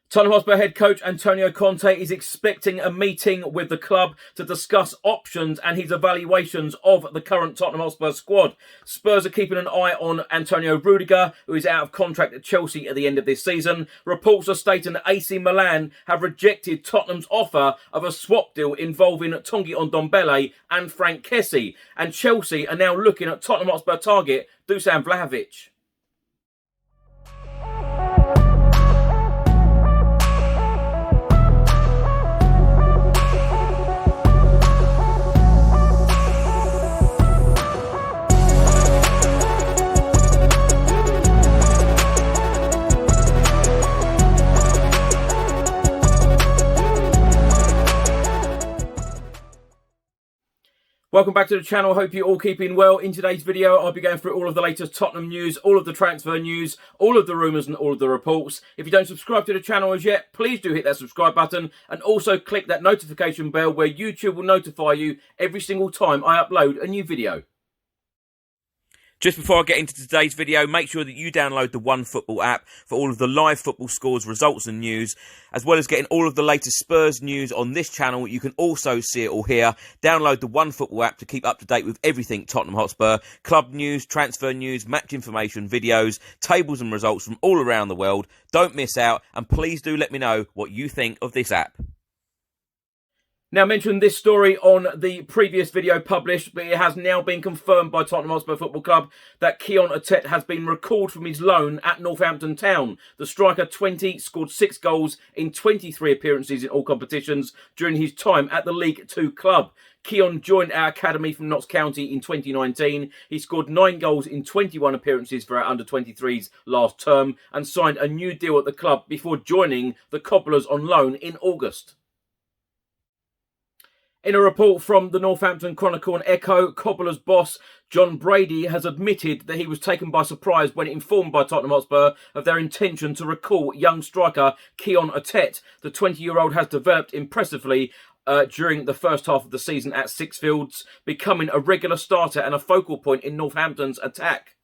Tottenham Hotspur head coach Antonio Conte is expecting a meeting with the club to discuss options and his evaluations of the current Tottenham Hotspur squad. Spurs are keeping an eye on Antonio Rudiger, who is out of contract at Chelsea at the end of this season. Reports are stating that AC Milan have rejected Tottenham's offer of a swap deal involving Tanguy Ndombele and Frank Kessie. And Chelsea are now looking at Tottenham Hotspur target Dusan Vlavic. Welcome back to the channel. Hope you're all keeping well. In today's video, I'll be going through all of the latest Tottenham news, all of the transfer news, all of the rumours and all of the reports. If you don't subscribe to the channel as yet, please do hit that subscribe button and also click that notification bell where YouTube will notify you every single time I upload a new video. Just before I get into today's video, make sure that you download the OneFootball app for all of the live football scores, results and news, as well as getting all of the latest Spurs news on this channel. You can also see it all here. Download the OneFootball app to keep up to date with everything Tottenham Hotspur, club news, transfer news, match information, videos, tables and results from all around the world. Don't miss out, and please do let me know what you think of this app. Now, I mentioned this story on the previous video published, but it has now been confirmed by Tottenham Hotspur Football Club that Kane Recalled has been recalled from his loan at Northampton Town. The striker, 20, scored 6 goals in 23 appearances in all competitions during his time at the League 2 club. Kane joined our academy from Notts County in 2019. He scored 9 goals in 21 appearances for our under-23s last term and signed a new deal at the club before joining the Cobblers on loan in August. In a report from the Northampton Chronicle and Echo, Cobblers boss John Brady has admitted that he was taken by surprise when informed by Tottenham Hotspur of their intention to recall young striker Kane Recalled. The 20-year-old has developed impressively during the first half of the season at Sixfields, becoming a regular starter and a focal point in Northampton's attack.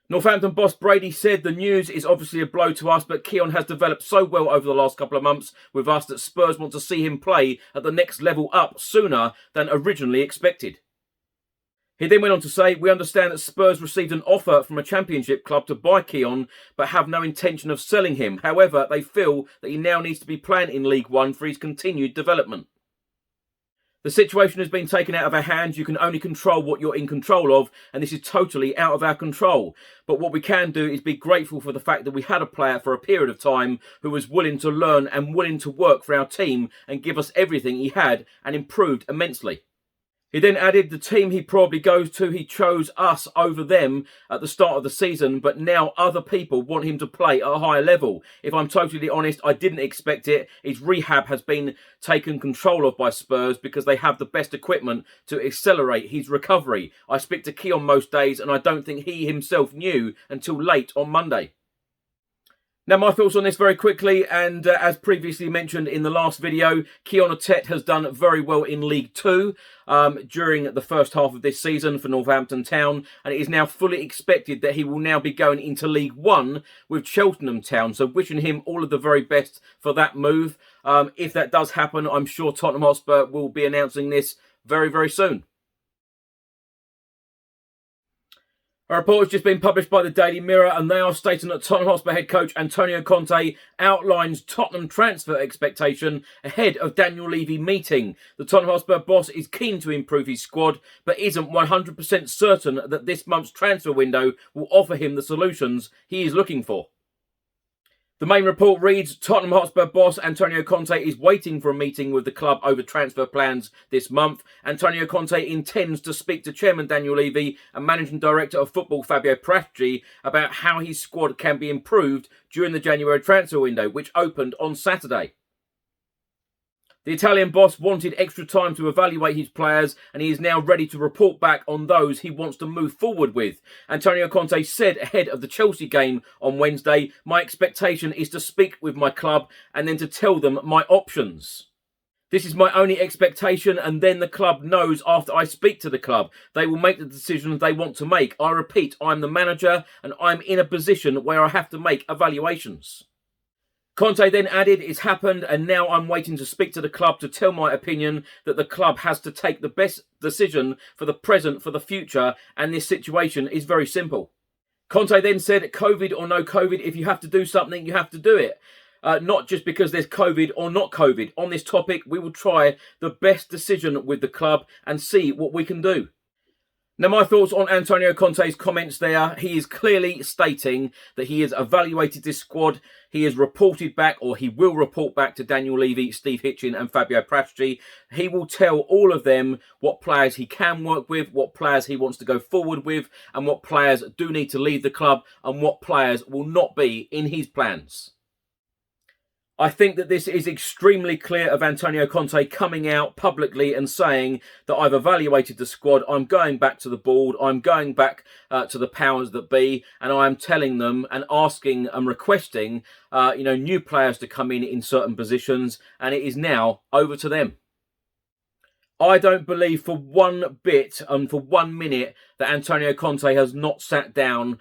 Northampton boss Brady said the news is obviously a blow to us, but Kane has developed so well over the last couple of months with us that Spurs want to see him play at the next level up sooner than originally expected. He then went on to say, we understand that Spurs received an offer from a championship club to buy Kane, but have no intention of selling him. However, they feel that he now needs to be playing in League One for his continued development. The situation has been taken out of our hands. You can only control what you're in control of, and this is totally out of our control. But what we can do is be grateful for the fact that we had a player for a period of time who was willing to learn and willing to work for our team and give us everything he had and improved immensely. He then added the team he probably goes to, he chose us over them at the start of the season, but now other people want him to play at a higher level. If I'm totally honest, I didn't expect it. His rehab has been taken control of by Spurs because they have the best equipment to accelerate his recovery. I speak to Kane most days and I don't think he himself knew until late on Monday. Now, my thoughts on this very quickly, and as previously mentioned in the last video, Kane Recalled has done very well in League 2 during the first half of this season for Northampton Town, and it is now fully expected that he will now be going into League 1 with Cheltenham Town, so wishing him all of the very best for that move. If that does happen, I'm sure Tottenham Hotspur will be announcing this very, very soon. A report has just been published by the Daily Mirror, and they are stating that Tottenham Hotspur head coach Antonio Conte outlines Tottenham transfer expectation ahead of Daniel Levy meeting. The Tottenham Hotspur boss is keen to improve his squad, but isn't 100% certain that this month's transfer window will offer him the solutions he is looking for. The main report reads, Tottenham Hotspur boss Antonio Conte is waiting for a meeting with the club over transfer plans this month. Antonio Conte intends to speak to Chairman Daniel Levy and Managing Director of Football Fabio Paratici about how his squad can be improved during the January transfer window, which opened on Saturday. The Italian boss wanted extra time to evaluate his players, and he is now ready to report back on those he wants to move forward with. Antonio Conte said ahead of the Chelsea game on Wednesday, my expectation is to speak with my club and then to tell them my options. This is my only expectation, and then the club knows after I speak to the club. They will make the decision they want to make. I repeat, I'm the manager and I'm in a position where I have to make evaluations. Conte then added, "It's happened and now I'm waiting to speak to the club to tell my opinion that the club has to take the best decision for the present, for the future, and this situation is very simple." Conte then said, "COVID or no COVID, if you have to do something, you have to do it. Not just because there's COVID or not COVID. On this topic, we will try the best decision with the club and see what we can do." Now, my thoughts on Antonio Conte's comments there. He is clearly stating that he has evaluated this squad. He has reported back, or he will report back to Daniel Levy, Steve Hitchen and Fabio Prasci. He will tell all of them what players he can work with, what players he wants to go forward with, and what players do need to leave the club, and what players will not be in his plans. I think that this is extremely clear of Antonio Conte coming out publicly and saying that I've evaluated the squad, I'm going back to the board, I'm going back to the powers that be, and I'm telling them and asking and requesting new players to come in certain positions, and it is now over to them. I don't believe for one bit and for 1 minute that Antonio Conte has not sat down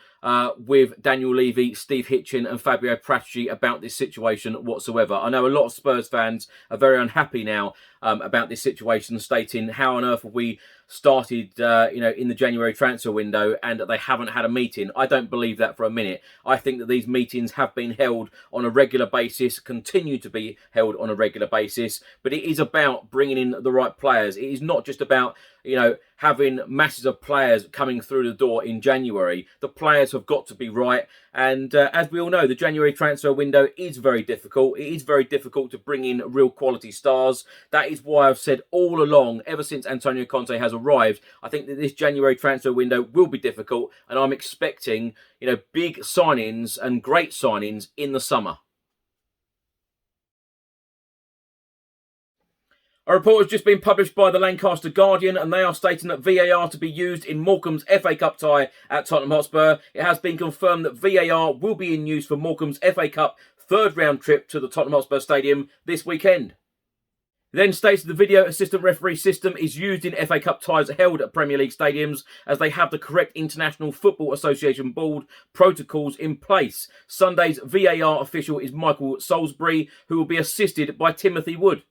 with Daniel Levy, Steve Hitchen and Fabio Prasci about this situation whatsoever. I know a lot of Spurs fans are very unhappy now about this situation, stating how on earth have we started in the January transfer window and they haven't had a meeting. I don't believe that for a minute. I think that these meetings have been held on a regular basis, continue to be held on a regular basis, but it is about bringing in the right players. It is not just about having masses of players coming through the door in January. The players have got to be right. And as we all know, the January transfer window is very difficult. It is very difficult to bring in real quality stars. That is why I've said all along, ever since Antonio Conte has arrived, I think that this January transfer window will be difficult. And I'm expecting, big signings and great signings in the summer. A report has just been published by the Lancaster Guardian, and they are stating that VAR to be used in Morecambe's FA Cup tie at Tottenham Hotspur. It has been confirmed that VAR will be in use for Morecambe's FA Cup third round trip to the Tottenham Hotspur Stadium this weekend. It then states that the video assistant referee system is used in FA Cup ties held at Premier League stadiums as they have the correct International Football Association Board protocols in place. Sunday's VAR official is Michael Salisbury, who will be assisted by Timothy Wood.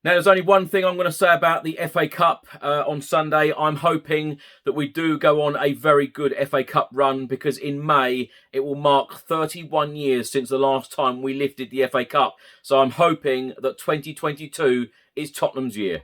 Now, there's only one thing I'm going to say about the FA Cup on Sunday. I'm hoping that we do go on a very good FA Cup run, because in May it will mark 31 years since the last time we lifted the FA Cup. So I'm hoping that 2022 is Tottenham's year.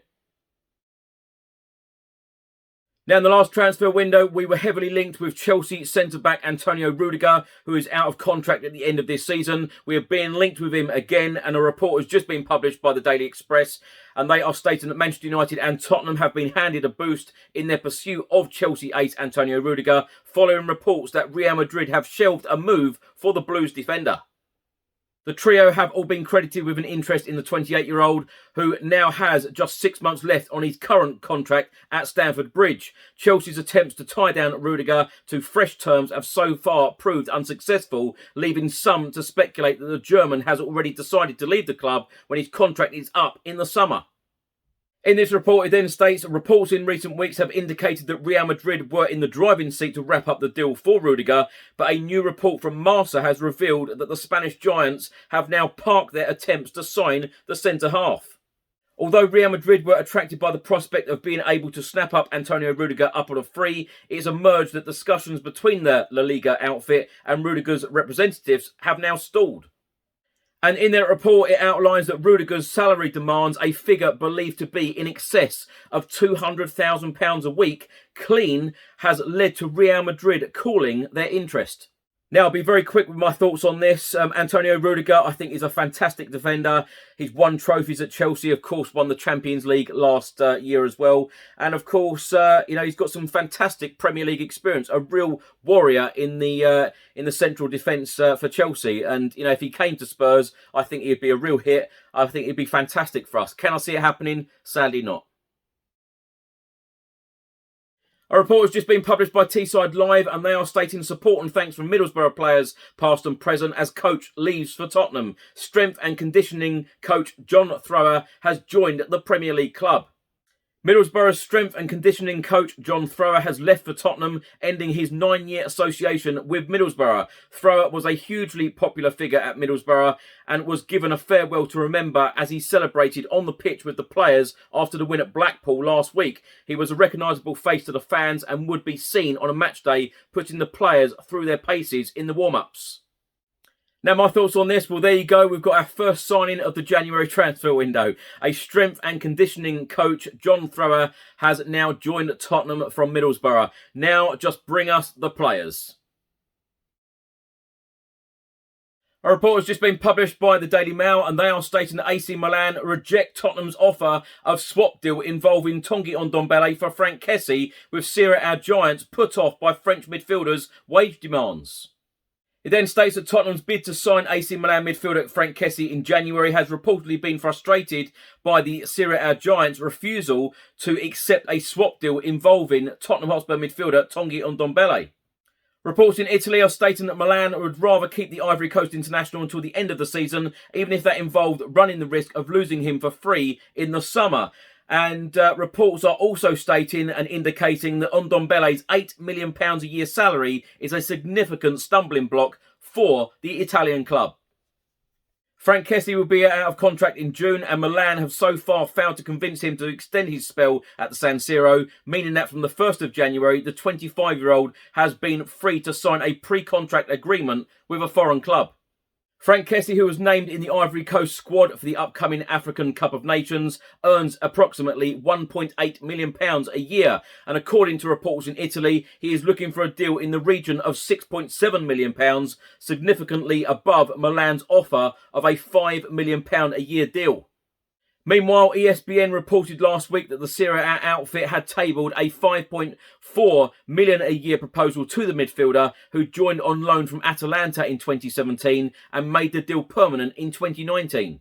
Now, in the last transfer window, we were heavily linked with Chelsea centre-back Antonio Rudiger, who is out of contract at the end of this season. We are being linked with him again, and a report has just been published by the Daily Express, and they are stating that Manchester United and Tottenham have been handed a boost in their pursuit of Chelsea ace Antonio Rudiger, following reports that Real Madrid have shelved a move for the Blues defender. The trio have all been credited with an interest in the 28-year-old, who now has just 6 months left on his current contract at Stamford Bridge. Chelsea's attempts to tie down Rudiger to fresh terms have so far proved unsuccessful, leaving some to speculate that the German has already decided to leave the club when his contract is up in the summer. In this report, it then states, reports in recent weeks have indicated that Real Madrid were in the driving seat to wrap up the deal for Rudiger, but a new report from Marca has revealed that the Spanish giants have now parked their attempts to sign the centre-half. Although Real Madrid were attracted by the prospect of being able to snap up Antonio Rudiger up on a free, it has emerged that discussions between the La Liga outfit and Rudiger's representatives have now stalled. And in their report, it outlines that Rudiger's salary demands a figure believed to be in excess of £200,000 a week clean, has led to Real Madrid cooling their interest. Now, I'll be very quick with my thoughts on this. Antonio Rudiger, I think, is a fantastic defender. He's won trophies at Chelsea, of course, won the Champions League last year as well. And, of course, he's got some fantastic Premier League experience, a real warrior in the central defence for Chelsea. And, if he came to Spurs, I think he'd be a real hit. I think he'd be fantastic for us. Can I see it happening? Sadly not. A report has just been published by Teesside Live, and they are stating support and thanks from Middlesbrough players, past and present, as coach leaves for Tottenham. Strength and conditioning coach John Thrower has joined the Premier League club. Middlesbrough's strength and conditioning coach John Thrower has left for Tottenham, ending his 9-year association with Middlesbrough. Thrower was a hugely popular figure at Middlesbrough and was given a farewell to remember as he celebrated on the pitch with the players after the win at Blackpool last week. He was a recognisable face to the fans and would be seen on a match day putting the players through their paces in the warm-ups. Now, my thoughts on this, well, there you go. We've got our first signing of the January transfer window. A strength and conditioning coach, John Thrower, has now joined Tottenham from Middlesbrough. Now, just bring us the players. A report has just been published by the Daily Mail, and they are stating that AC Milan reject Tottenham's offer of swap deal involving Tanguy Ndombele for Franck Kessie, with Serie A giants put off by French midfielders' wage demands. It then states that Tottenham's bid to sign AC Milan midfielder Franck Kessie in January has reportedly been frustrated by the Serie A giants' refusal to accept a swap deal involving Tottenham Hotspur midfielder Tanguy Ndombele. Reports in Italy are stating that Milan would rather keep the Ivory Coast international until the end of the season, even if that involved running the risk of losing him for free in the summer. And reports are also stating and indicating that Ndombele's £8 million a year salary is a significant stumbling block for the Italian club. Franck Kessie will be out of contract in June, and Milan have so far failed to convince him to extend his spell at the San Siro, meaning that from the 1st of January, the 25-year-old has been free to sign a pre-contract agreement with a foreign club. Franck Kessie, who was named in the Ivory Coast squad for the upcoming African Cup of Nations, earns approximately £1.8 million a year. And according to reports in Italy, he is looking for a deal in the region of £6.7 million, significantly above Milan's offer of a £5 million a year deal. Meanwhile, ESPN reported last week that the Serie A outfit had tabled a £5.4 million a year proposal to the midfielder, who joined on loan from Atalanta in 2017 and made the deal permanent in 2019.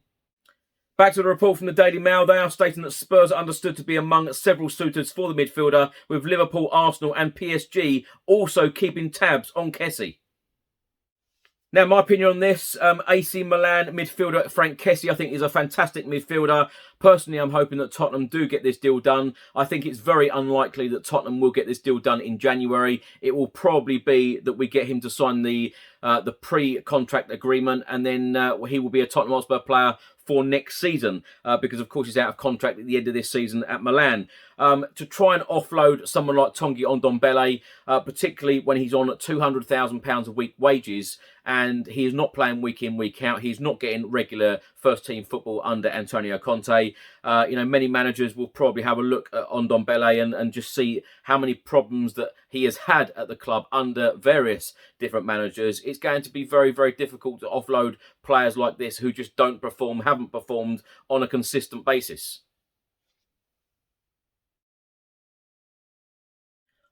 Back to the report from the Daily Mail, they are stating that Spurs are understood to be among several suitors for the midfielder, with Liverpool, Arsenal and PSG also keeping tabs on Kessie. Now, my opinion on this, AC Milan midfielder Franck Kessie, I think, is a fantastic midfielder. Personally, I'm hoping that Tottenham do get this deal done. I think it's very unlikely that Tottenham will get this deal done in January. It will probably be that we get him to sign the pre-contract agreement, and then he will be a Tottenham Hotspur player for next season, because of course he's out of contract at the end of this season at Milan. To try and offload someone like Tanguy Ndombele, particularly when he's on £200,000 a week wages, and he is not playing week in, week out. He's not getting regular first-team football under Antonio Conte. Many managers will probably have a look at Ndombele and just see how many problems that he has had at the club under various different managers. It's going to be very, very difficult to offload players like this who just don't perform, haven't performed on a consistent basis.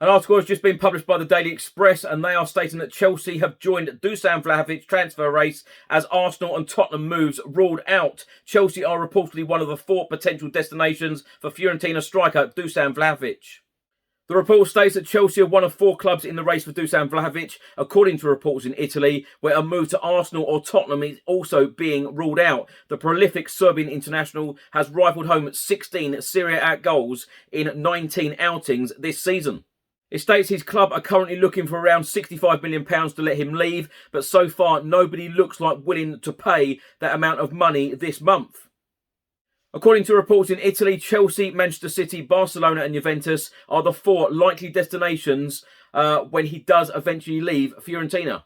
An article has just been published by the Daily Express, and they are stating that Chelsea have joined Dusan Vlavic's transfer race as Arsenal and Tottenham moves ruled out. Chelsea are reportedly one of the 4 potential destinations for Fiorentina striker Dusan Vlavic. The report states that Chelsea are one of 4 clubs in the race for Dusan Vlavic, according to reports in Italy, where a move to Arsenal or Tottenham is also being ruled out. The prolific Serbian international has rifled home 16 Serie A goals in 19 outings this season. It states his club are currently looking for around £65 million to let him leave, but so far nobody looks like willing to pay that amount of money this month. According to reports in Italy, Chelsea, Manchester City, Barcelona and Juventus are the 4 likely destinations when he does eventually leave Fiorentina.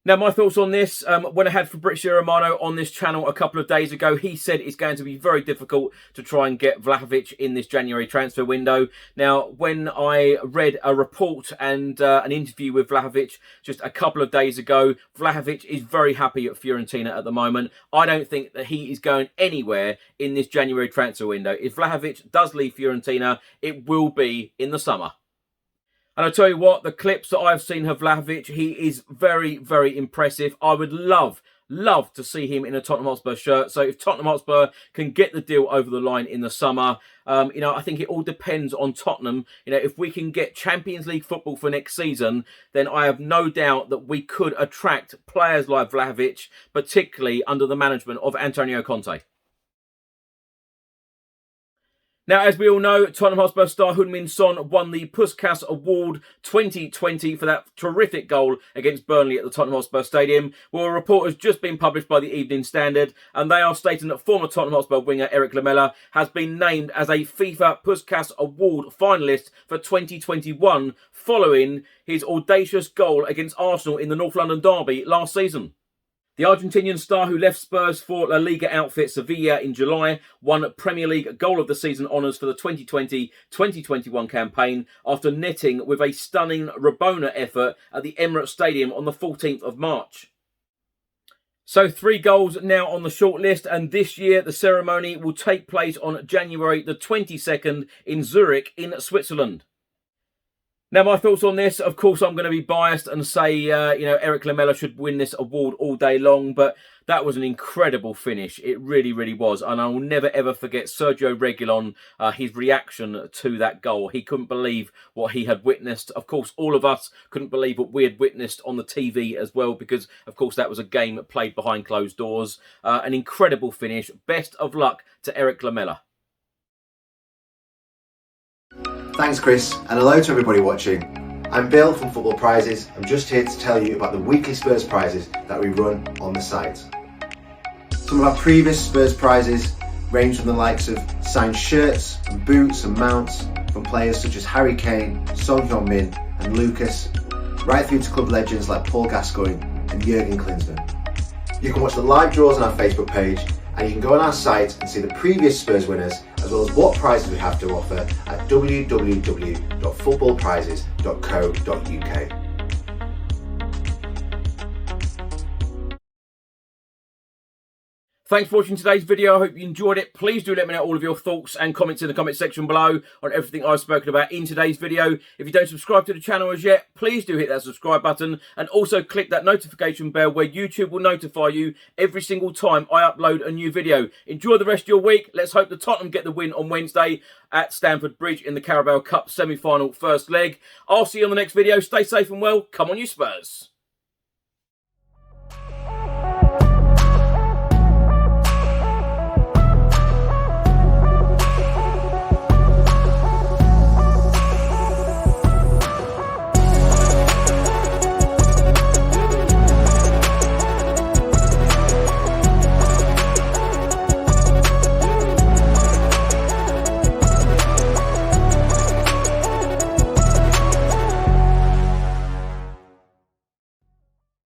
Now, my thoughts on this, when I had Fabrizio Romano on this channel a couple of days ago, he said it's going to be very difficult to try and get Vlahovic in this January transfer window. Now, when I read a report and an interview with Vlahovic just a couple of days ago, Vlahovic is very happy at Fiorentina at the moment. I don't think that he is going anywhere in this January transfer window. If Vlahovic does leave Fiorentina, it will be in the summer. And I tell you what, the clips that I've seen of Vlahovic, he is very, very impressive. I would love to see him in a Tottenham Hotspur shirt. So if Tottenham Hotspur can get the deal over the line in the summer, I think it all depends on Tottenham. If we can get Champions League football for next season, then I have no doubt that we could attract players like Vlahovic, particularly under the management of Antonio Conte. Now, as we all know, Tottenham Hotspur star Heung-min Son won the Puskas Award 2020 for that terrific goal against Burnley at the Tottenham Hotspur Stadium. Well, a report has just been published by the Evening Standard, and they are stating that former Tottenham Hotspur winger Eric Lamela has been named as a FIFA Puskas Award finalist for 2021 following his audacious goal against Arsenal in the North London derby last season. The Argentinian star, who left Spurs for La Liga outfit Sevilla in July, won Premier League Goal of the Season honours for the 2020-2021 campaign after netting with a stunning Rabona effort at the Emirates Stadium on the 14th of March. So 3 goals now on the shortlist, and this year the ceremony will take place on January the 22nd in Zurich in Switzerland. Now, my thoughts on this, of course, I'm going to be biased and say, Eric Lamela should win this award all day long, but that was an incredible finish. It really, really was. And I will never, ever forget Sergio Reguilon, his reaction to that goal. He couldn't believe what he had witnessed. Of course, all of us couldn't believe what we had witnessed on the TV as well, because, of course, that was a game played behind closed doors. An incredible finish. Best of luck to Eric Lamela. Thanks Chris, and hello to everybody watching. I'm Bill from Football Prizes. I'm just here to tell you about the weekly Spurs prizes that we run on the site. Some of our previous Spurs prizes range from the likes of signed shirts and boots and mounts from players such as Harry Kane, Son Heung-min and Lucas, right through to club legends like Paul Gascoigne and Jurgen Klinsmann. You can watch the live draws on our Facebook page, and you can go on our site and see the previous Spurs winners, as well as what prizes we have to offer at www.footballprizes.co.uk. Thanks for watching today's video. I hope you enjoyed it. Please do let me know all of your thoughts and comments in the comment section below on everything I've spoken about in today's video. If you don't subscribe to the channel as yet, please do hit that subscribe button and also click that notification bell where YouTube will notify you every single time I upload a new video. Enjoy the rest of your week. Let's hope the Tottenham get the win on Wednesday at Stamford Bridge in the Carabao Cup semi-final first leg. I'll see you on the next video. Stay safe and well. Come on, you Spurs.